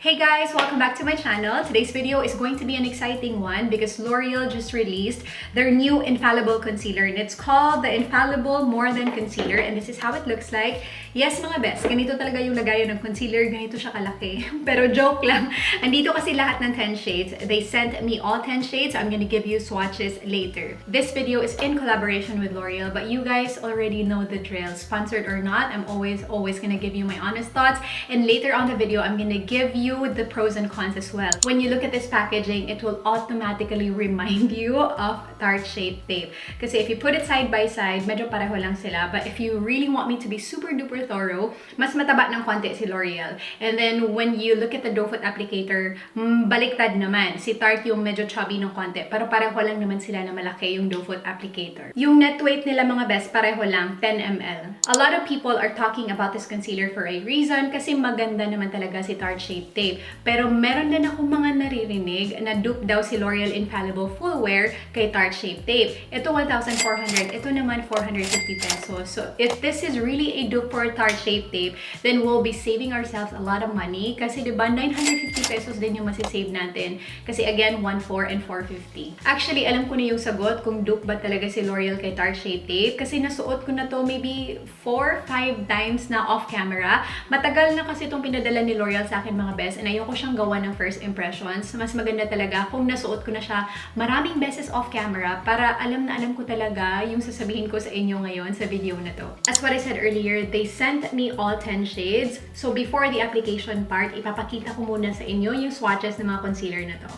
Hey guys! Welcome back to my channel. Today's video is going to be an exciting one because L'Oreal just released their new Infallible Concealer and it's called the Infallible More Than Concealer and this is how it looks like. Yes mga best, ganito talaga yung lagayan ng concealer, ganito siya kalaki. Pero joke lang, andito kasi lahat ng 10 shades. They sent me all 10 shades, so I'm gonna give you swatches later. This video is in collaboration with L'Oreal, but you guys already know the drill. Sponsored or not, I'm always gonna give you my honest thoughts and later on the video, I'm gonna give you the pros and cons as well. When you look at this packaging, it will automatically remind you of Tarte Shape Tape. Kasi if you put it side by side, medyo pareho lang sila. But if you really want me to be super duper thorough, mas mataba ng konti si L'Oreal. And then when you look at the doe foot applicator, baliktad naman. Si Tarte yung medyo chubby ng konti. Pero pareho lang naman sila na malaki yung doe foot applicator. Yung net weight nila mga best, pareho lang, 10 ml. A lot of people are talking about this concealer for a reason kasi maganda naman talaga si Tarte Shape Tape. Pero meron din akong mga naririnig na dupe daw si L'Oreal Infallible Full Wear kay Tarte Shape Tape. Ito 1,400, ito naman 450 pesos. So if this is really a dupe for Tarte Shape Tape, then we'll be saving ourselves a lot of money kasi diba 950 pesos din yung masisave natin. Kasi again, 1,400 and 450. Actually, alam ko na yung sagot kung dupe ba talaga si L'Oreal kay Tarte Shape Tape kasi nasuot ko na to maybe 4-5 times na off camera. Matagal na kasi itong pinadala ni L'Oreal sa akin mga best and ayoko siyang gawa ng first impressions. Mas maganda talaga kung nasuot ko na siya maraming beses off camera para alam na alam ko talaga yung sasabihin ko sa inyo ngayon sa video na to. As what I said earlier, they sent me all 10 shades. So before the application part, ipapakita ko muna sa inyo yung swatches ng mga concealer na to.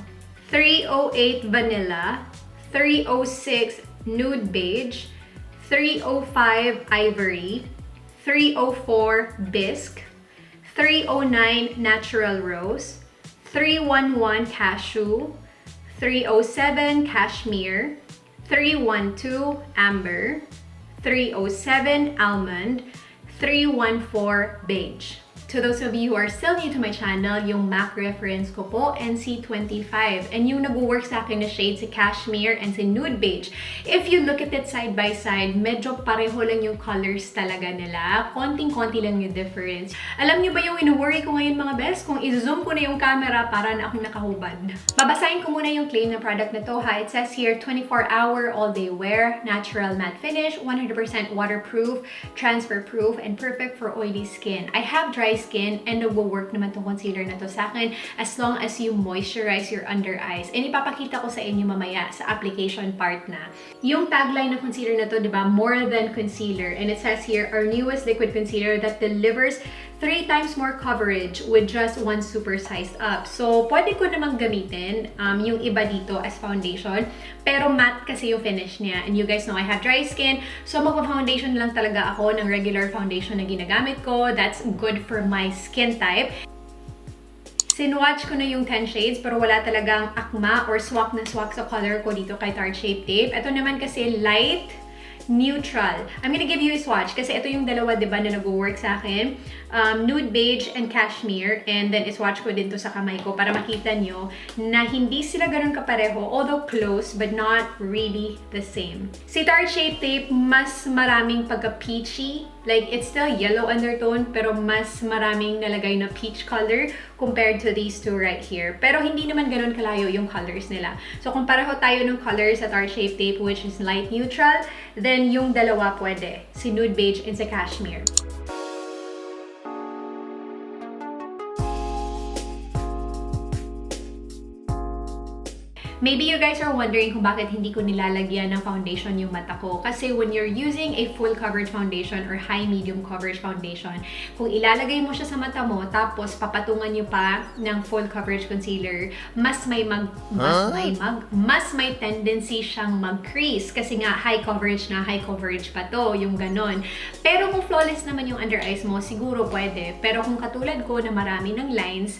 308 Vanilla, 306 Nude Beige, 305 Ivory, 304 Bisque, 309 Natural Rose, 311 Cashew, 307 Cashmere, 312 Amber, 307 Almond, 314 Beige. To those of you who are still new to my channel, yung MAC reference ko po, NC25. And yung nag-work sa akin na shade si Cashmere and si Nude Beige. If you look at it side by side, medyo pareho lang yung colors talaga nila. Konting-konti lang yung difference. Alam niyo ba yung inu-worry ko ngayon mga best? Kung i-zoom ko na yung camera, para na akong nakahubad. Babasahin ko muna yung claim ng product na to ha. It says here, 24-hour all-day wear, natural matte finish, 100% waterproof, transfer-proof, and perfect for oily skin. I have dry skin and nagwo-work naman tong concealer na to sa akin as long as you moisturize your under eyes. And ipapakita ko sa inyo mamaya sa application part na. Yung tagline ng concealer na to, di ba? More than concealer. And it says here, our newest liquid concealer that delivers 3 times more coverage with just 1 super sized up. So, pwede ko namang gamitin yung iba dito as foundation. Pero matte kasi yung finish niya. And you guys know I have dry skin. So, magpa-foundation lang talaga ako ng regular foundation na ginagamit ko. That's good for my skin type. Sinwatch ko na yung 10 shades pero wala talagang akma or swak na swak sa color ko dito kay Tarte Shape Tape. Ito naman kasi light, neutral. I'm gonna give you a swatch kasi ito yung dalawa, diba, na nag-work sa akin. Nude Beige and Cashmere. And then, iswatch ko din to sa kamay ko para makita nyo na hindi sila ganun kapareho. Although close, but not really the same. Si Tarte Shape Tape, mas maraming pagka-peachy. Like, it's still yellow undertone, pero mas maraming nalagay na peach color compared to these two right here. Pero hindi naman ganun kalayo yung colors nila. So, kung pareho tayo ng colors sa Tarte Shape Tape, which is light neutral, then yung dalawa pwede. Si Nude Beige and si Cashmere. Maybe you guys are wondering kung bakit hindi ko nilalagyan ng foundation yung mata ko. Kasi when you're using a full coverage foundation or high medium coverage foundation, kung ilalagay mo siya sa mata mo, tapos papatungan nyo pa ng full coverage concealer, mas may tendency siyang mag-crease. Kasi nga, high coverage pa to, yung ganon. Pero kung flawless naman yung under eyes mo, siguro pwede. Pero kung katulad ko na marami ng lines,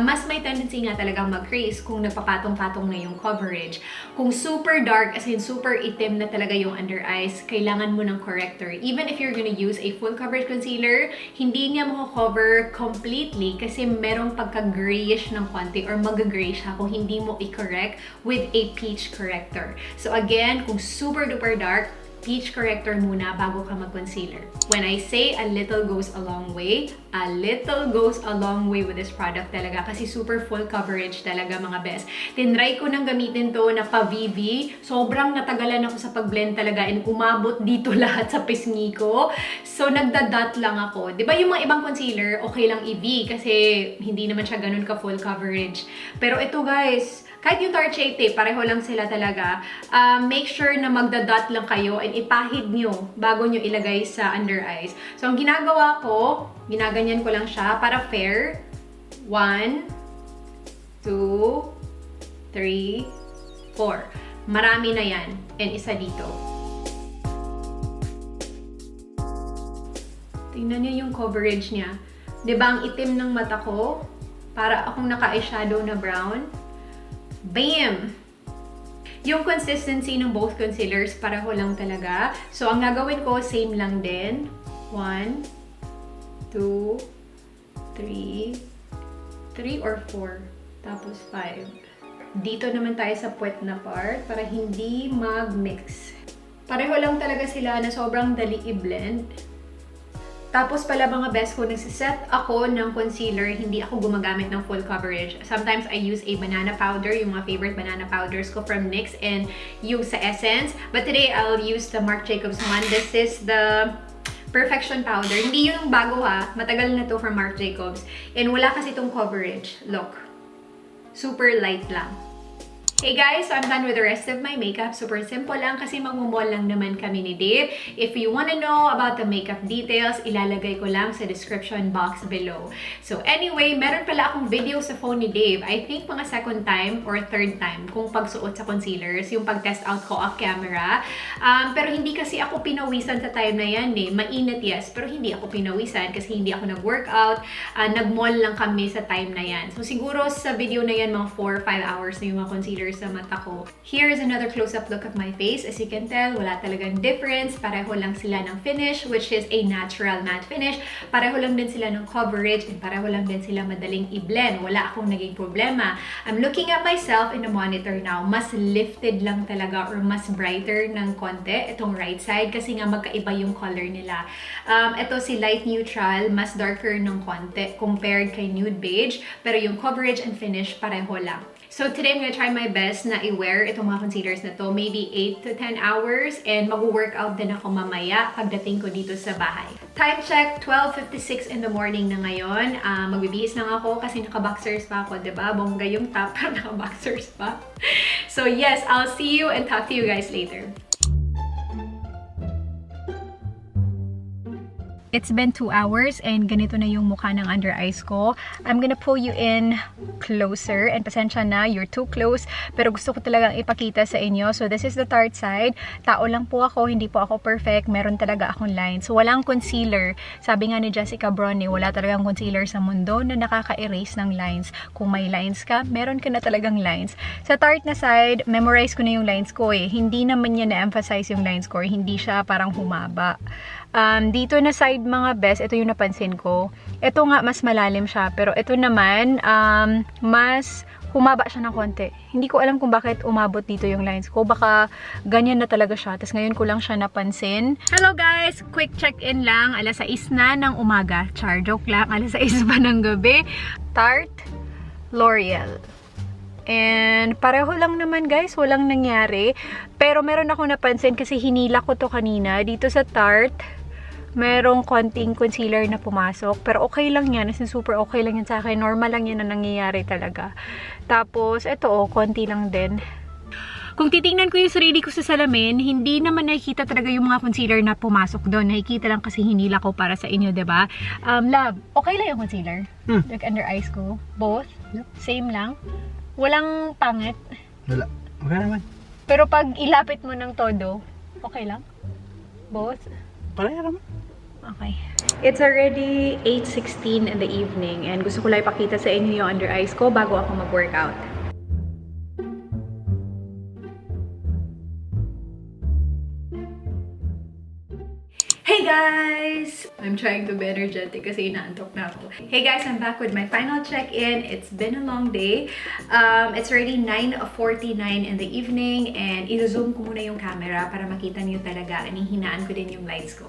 mas may tendency nga talagang mag-crease kung nagpapatong-patong na yung coverage. Kung super dark, as in super itim na talaga yung under eyes, kailangan mo ng corrector. Even if you're gonna use a full coverage concealer, hindi niya mako-cover completely kasi merong pagka-grayish ng konti or mag-gray siya kung hindi mo i-correct with a peach corrector. So again, kung super duper dark, peach corrector muna bago ka mag-concealer. When I say a little goes a long way, a little goes a long way with this product talaga kasi super full coverage talaga mga best. Tinry ko nang gamitin to na pa-VV. Sobrang natagalan ako sa pag-blend talaga and umabot dito lahat sa pisngi ko. So, nagda-dot lang ako. Diba yung mga ibang concealer, okay lang i-V kasi hindi naman siya ganun ka full coverage. Pero ito guys, kahit yung Tarte Shape Tape, pareho lang sila talaga. Make sure na magda-dot lang kayo and ipahid nyo bago nyo ilagay sa under eyes. So, ang ginagawa ko, ginaganyan ko lang siya para fair. 1, 2, 3, 4. Marami na yan. And isa dito. Tingnan nyo yung coverage niya. Diba ang itim ng mata ko? Para akong naka-eyeshadow na brown. Bam! Yung consistency ng both concealers, pareho lang talaga. So, ang gagawin ko, same lang din. 1, 2, 3, 3 or 4. Tapos 5. Dito naman tayo sa puwet na part para hindi mag-mix. Pareho lang talaga sila na sobrang dali i-blend. Tapos pala mga best ko, nagsiset ako ng concealer, hindi ako gumagamit ng full coverage. Sometimes I use a banana powder, yung mga favorite banana powders ko from NYX and yung sa Essence. But today, I'll use the Marc Jacobs one. This is the Perfection Powder. Hindi yung bago ha, matagal na to from Marc Jacobs. And wala kasi itong coverage. Look, super light lang. Hey guys, so I'm done with the rest of my makeup. Super simple lang kasi magmumall lang naman kami ni Dave. If you wanna know about the makeup details, ilalagay ko lang sa description box below. So anyway, meron pala akong video sa phone ni Dave. I think mga second time or third time kung pagsuot sa concealers, yung pag-test out ko off camera. Pero hindi kasi ako pinawisan sa time na yan eh. Mainit yes, pero hindi ako pinawisan kasi hindi ako nag-workout. Nag-mall lang kami sa time na yan. So siguro sa video na yan, mga 4 or 5 hours na yung mga concealers sa mata ko. Here is another close-up look of my face. As you can tell, wala talagang difference. Pareho lang sila ng finish, which is a natural matte finish. Pareho lang din sila ng coverage and pareho lang din sila madaling i-blend. Wala akong naging problema. I'm looking at myself in the monitor now. Mas lifted lang talaga or mas brighter ng konti itong right side kasi nga magkaiba yung color nila. Ito si light neutral, mas darker ng konti compared kay nude beige. Pero yung coverage and finish pareho lang. So today, I'm gonna try my best na i-wear itong mga concealers na to. Maybe 8 to 10 hours. And mag-workout din ako mamaya pagdating ko dito sa bahay. Time check, 12:56 in the morning na ngayon. Magbibihis lang ako kasi naka-boxers pa ako, diba? Bongga yung top, pero naka-boxers pa. So yes, I'll see you and talk to you guys later. It's been 2 hours and ganito na yung mukha ng under eyes ko. I'm gonna pull you in closer and pasensya na, you're too close. Pero gusto ko talagang ipakita sa inyo. So this is the Tarte side. Tao lang po ako, hindi po ako perfect. Meron talaga akong lines. So walang concealer. Sabi nga ni Jessica Brownie, wala talagang concealer sa mundo na nakaka-erase ng lines. Kung may lines ka, meron ka na talagang lines. Sa Tarte na side, memorize ko na yung lines ko eh. Hindi naman niya na-emphasize yung lines ko. Hindi siya parang humaba. Dito na side mga best, ito yung napansin ko. Ito nga mas malalim siya, pero ito naman mas humaba siya ng konti. Hindi ko alam kung bakit umabot dito yung lines ko. Baka ganyan na talaga siya. Tapos ngayon ko lang siya napansin. Hello guys! Quick check-in lang. Alas 6 na ng umaga. Char, joke lang. Alas 6 pa ng gabi. Tarte, LOREAL. And pareho lang naman guys, walang nangyari. Pero meron ako napansin kasi hinila ko to kanina. Dito sa Tarte, merong konting concealer na pumasok. Pero okay lang yan. As in, super okay lang yan sa akin. Normal lang yan na nangyayari talaga. Tapos, ito konti lang din. Kung titingnan ko yung sarili ko sa salamin, hindi naman nakikita talaga yung mga concealer na pumasok doon. Nakikita lang kasi hinila ko para sa inyo, diba? Love, okay lang yung concealer? Like under eyes ko. Both? Same lang? Walang pangit? Wala. Okay naman. Pero pag ilapit mo ng todo, okay lang? Both? Pareho naman. Okay. It's already 8:16 in the evening and gusto ko lang ipakita sa inyo yung under eyes ko bago ako mag-workout. Hey guys! I'm trying to be energetic kasi inaantok na ako. Hey guys, I'm back with my final check-in. It's been a long day. It's already 9:49 in the evening and i-zoom ko muna yung camera para makita niyo talaga. Anihinaan ko din yung lights ko.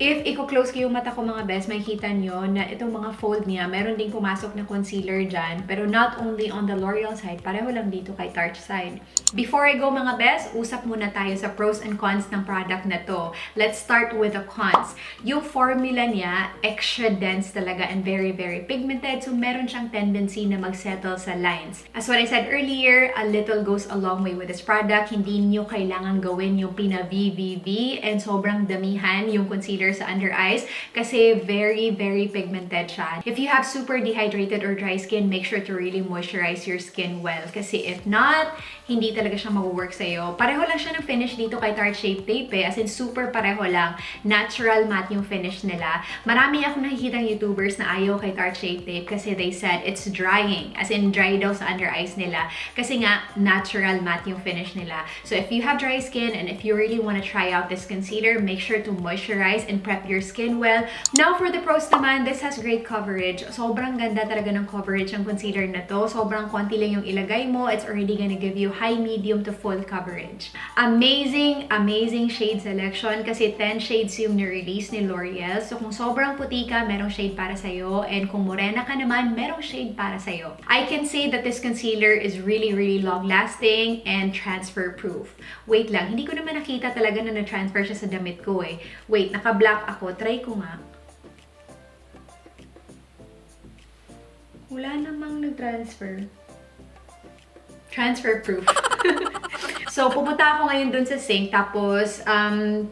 If i-close ko yung mata ko mga best, makikita nyo na itong mga fold niya, meron ding pumasok na concealer dyan. Pero not only on the L'Oreal side, pareho lang dito kay Tarte side. Before I go mga best, usap muna tayo sa pros and cons ng product na to. Let's start with the cons. Yung formula niya, extra dense talaga and very, very pigmented. So meron siyang tendency na mag-settle sa lines. As what I said earlier, a little goes a long way with this product. Hindi nyo kailangan gawin yung pina-VVV and sobrang damihan yung concealer sa under eyes kasi very, very pigmented siya. If you have super dehydrated or dry skin, make sure to really moisturize your skin well kasi if not, hindi talaga siya mag-work sa'yo. Pareho lang siya ng finish dito kay Tarte Shape Tape as in super pareho lang. Natural matte yung finish nila. Marami akong nakikitang YouTubers na ayaw kay Tarte Shape Tape kasi they said it's drying. As in, dry daw sa under eyes nila. Kasi nga, natural matte yung finish nila. So if you have dry skin and if you really want to try out this concealer, make sure to moisturize and prep your skin well. Now for the pros naman, this has great coverage. Sobrang ganda talaga ng coverage ng concealer na to. Sobrang konti lang yung ilagay mo. It's already gonna give you high, medium to full coverage. Amazing, amazing shade selection kasi 10 shades yung ni-release ni L'Oreal. So kung sobrang puti ka, merong shade para sa'yo. And kung morena ka naman, merong shade para sa'yo. I can say that this concealer is really, really long-lasting and transfer-proof. Wait lang, hindi ko naman nakita talaga na na-transfer siya sa damit ko eh. Wait, naka-black ako. Try ko nga. Wala namang nag-transfer. Transfer-proof. So, pupunta ako ngayon dun sa sink, tapos, anong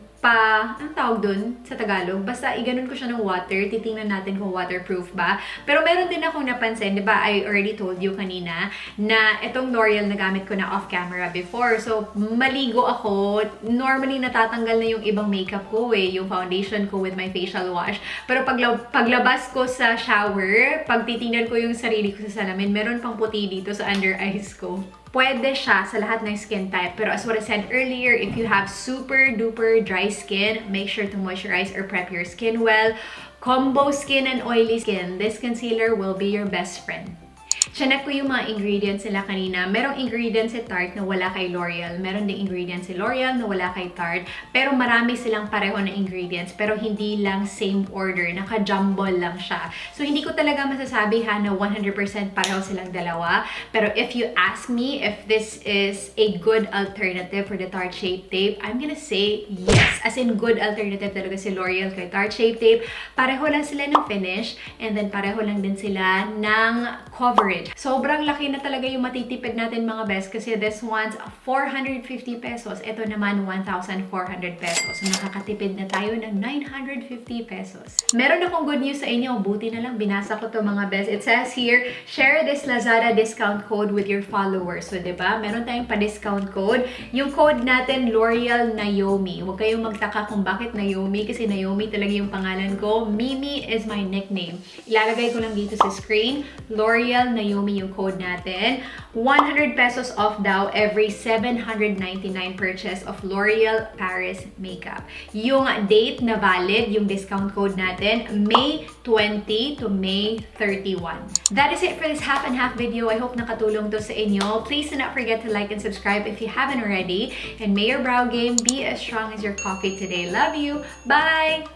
tawag dun sa Tagalog? Basta, iganon ko siya ng water, titingnan natin kung waterproof ba. Pero meron din akong napansin, di ba, I already told you kanina, na itong L'Oreal na gamit ko na off-camera before. So, maligo ako, normally natatanggal na yung ibang makeup ko yung foundation ko with my facial wash. Pero paglabas ko sa shower, pag titingnan ko yung sarili ko sa salamin, meron pang puti dito sa under eyes ko. Pwede siya sa lahat ng skin type. Pero as what I said earlier, if you have super duper dry skin, make sure to moisturize or prep your skin well. Combo skin and oily skin, this concealer will be your best friend. Chinek ko yung mga ingredients nila kanina. Merong ingredients si Tarte na wala kay L'Oreal. Meron ding ingredients si L'Oreal na wala kay Tarte. Pero marami silang pareho na ingredients. Pero hindi lang same order. Naka-jumble lang siya. So, hindi ko talaga masasabi na 100% pareho silang dalawa. Pero if you ask me if this is a good alternative for the Tarte Shape Tape, I'm gonna say yes. As in, good alternative talaga si L'Oreal kay Tarte Shape Tape. Pareho lang sila ng finish. And then, pareho lang din sila ng coverage. Sobrang laki na talaga yung matitipid natin mga best kasi this one's 450 pesos. Ito naman 1,400 pesos. So nakakatipid na tayo ng 950 pesos. Meron akong good news sa inyo. Buti na lang binasa ko to mga best. It says here, share this Lazada discount code with your followers. So diba, meron tayong pa-discount code. Yung code natin, L'Oreal Naomi. Huwag kayong magtaka kung bakit Naomi kasi Naomi talaga yung pangalan ko. Mimi is my nickname. Ilalagay ko lang dito sa screen. L'Oreal Naomi yung code natin. 100 pesos off daw every 799 purchase of L'Oreal Paris makeup. Yung date na valid, yung discount code natin, May 20 to May 31. That is it for this half and half video. I hope nakatulong to sa inyo. Please do not forget to like and subscribe if you haven't already. And may your brow game be as strong as your coffee today. Love you. Bye!